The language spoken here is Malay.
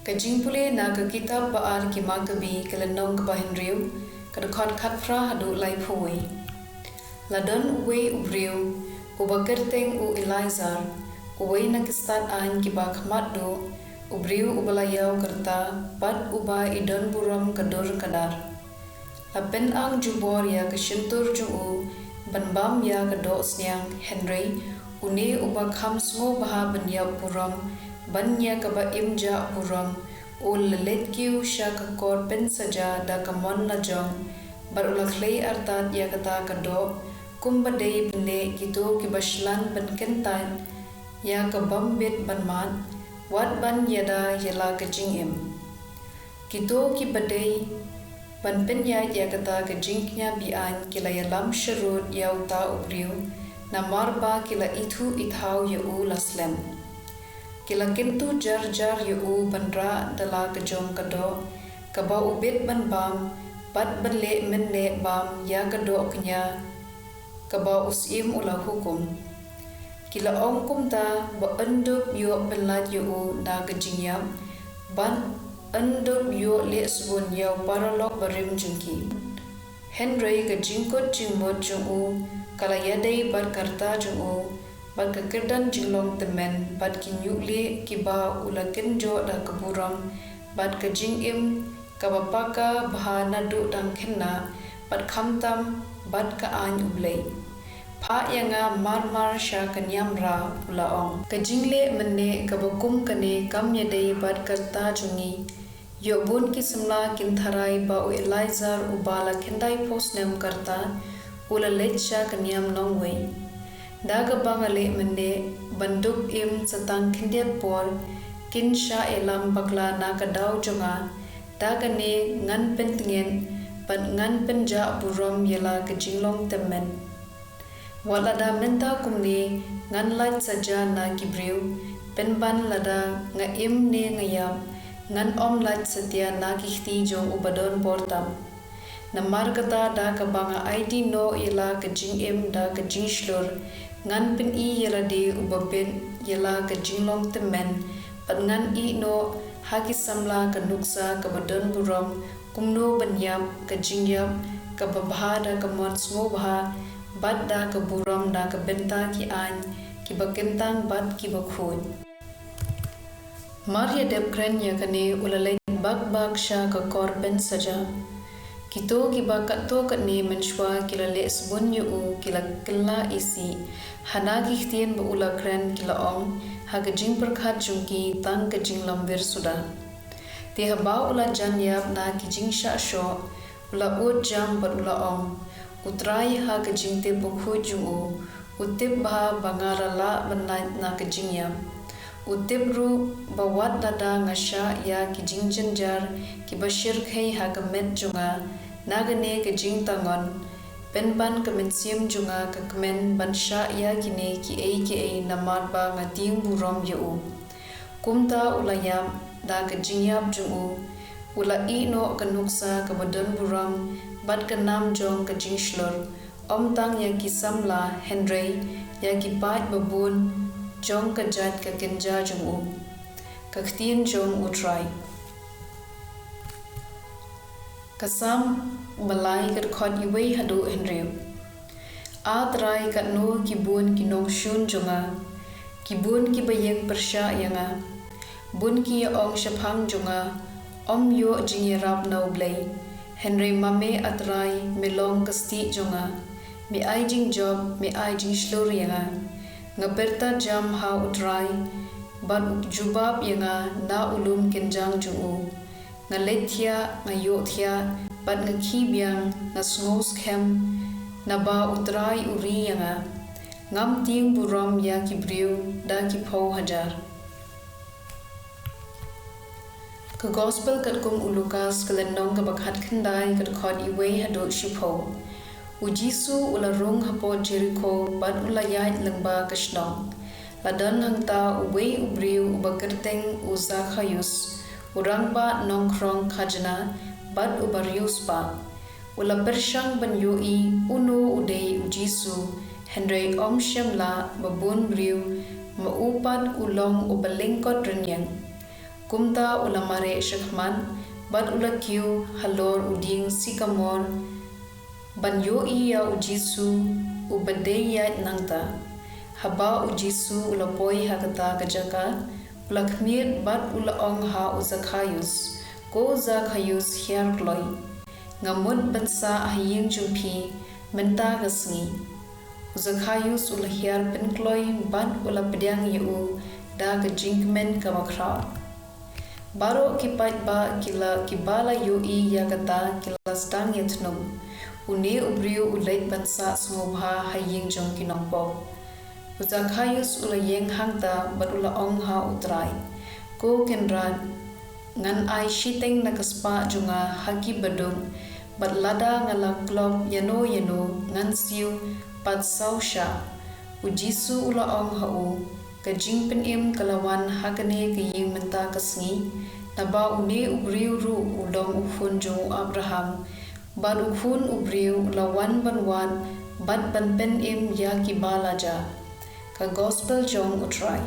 Kajing pule na ke kitab baar ki Magabi kelenong ke bahinriu kedekot katfra hadu lai pui. Ladon uwe ubriu ubakerteng u Elizar uwe na kistat an ki bakmat do ubriu ubalayau kerta pat uba idon buram kedur kadar. Lapen ang jubor ya kesentur juu banbam ya kedok sniang Henry une ubakham smo baha benyap buram banya kaba imja buram ul letkiu syak kor pen saja da kamon na jong barulaklei artat ya kata kado kumbadei bende gitu kibaslan ban kentan ya kabam bet banmat wat ban yada yala kejing im gitu kibadei ban pen ya kata kejingnya bian kila yalam syarut ya uta ubriu na marba kila itu ithau ya u laslem kila kintu jar yu bandra dala kejong kado kaba ubit ban bam pat benle menle bam ya kado kenya kaba usim ula hukum kila ong kumta ba enduk yu benlat yu na kejingyam ban enduk yu le subun ya paralok barim jungki Henry kejingkut jingmut jungu kala yadai bat karta jungu bat kekerdan jinglong temen bat kinyukli kiba ula kenjo da keburam bat kejing im kabapaka bahana du dang kenna bat khamtam bat ka an ublei pha yanga marmar sha kanyam ra ulaong kejingle menne kabakum kane kam yadai bat karta jungi yobun ki samla kintharai ba u Elizar ubala kendai posnem karta ula lecha kanyam nongwei daga bangale mende banduk im satang kindiat por kinsha elam bakla na kadau jonga daga ne ngan pentingen pan ngan penja burom yela kejinglong temen walada menta kumni ngan lat saja na kibriu penban lada nga im ne ngayam ngan om lat setia na kihti jong ubadon portam namar kata da kabanga ID no yela kejing im da kejing shlur ngan pen i yela de ubapen yela kejinglong temen pat ngan i no hagi samla kanuksa kabadon buram kumno banyap kejingyap kababha da kamon smo bha bad da kaburam da kabenta ki an ki bakentang bad ki bakhun Maria depkren yakane ulalai bak sha ka korben saja kito kiba katto katne menshwa kila les bun yu kila killa isi hanagi htien ba ula kren kila ong hagajing perkhat jungki tang kajing lambir suda te haba ula janyap na kijing sha sho ula ut jam ba ula ong utrai hagajing te bukhu jungu utip ba bangara la banai na kajing yam utip ru bawat dada ngasha ya kijing jenjar kibashir khai hagamet junga nagane kejing tangon penban kemensium junga kemen bansha ya kine ki namar ba ngating burom yu kumta ulayam da kejingyap jungu ula ino kanuksa kabadon buram bad kanam jong kejing shlor omtang ya kisamla Henry ya kipat babun jong kajat kakenja jungu kaktin jong utrai kasam balai kat khot iwei hadu Henry atrai kat no kibun kinong shun jonga kibun kibayeng persha yanga bun ki ong shaphang jonga om yo jingerap no blai Henry mame atrai melong kasti jonga mi ai jing job mi ai jing shlur yanga ngaperta jam ha utrai bad jubab yanga na ulum kenjang jungu ngalethia ngayothia pat ngakhibyang nasngos khem naba utrai uri yanga ngam ting buram ya kibriu da ki phau hajar ka gospel kat kum ulukas kalendong ka bakhat khandai kat khot iwei hado shipho ujisu ula rung hapo Jericho pat ulayat lengba kashnong ladan hangta uwei ubriu ubakerteng uzakhayus urangba nongkrong khajna bad ubarius pa ula pershang banyoi uno udei ujisu Henry om shamla babun briu maupat ulong ubalingkot renyang kumta ulamare shakman bat ulakyu halor uding sikamor banyo iya ujisu ubadeya nangta haba ujisu ulapoi hakata kajaka ulakmir bat ulaong ha uzakhayus ko zakhayus hiar kloi ngamut bansa ahiying jumpi menta gasngi uzakhayus ulahiar penkloi bat ulapediang yu da gajingmen kamakra baro kipat ba kila kibala yui yakata kila stang yatnum une ubriu ulait bansa sumubha haying jong kinongpo uzakhayus ulayeng hangta bat ulaong ha utrai ko kenran ngan ai shiteng nakaspa junga haki badung bat lada ngalaklom yano ngan siu pat sausha ujisu ulaong hau kajing penim kalawan hakane kaying menta kasngi naba une ubriu ru udong ukhun jong Abraham bat ukhun ubriu lawan banwan bat ban penim ya kibalaja ka gospel jong utrai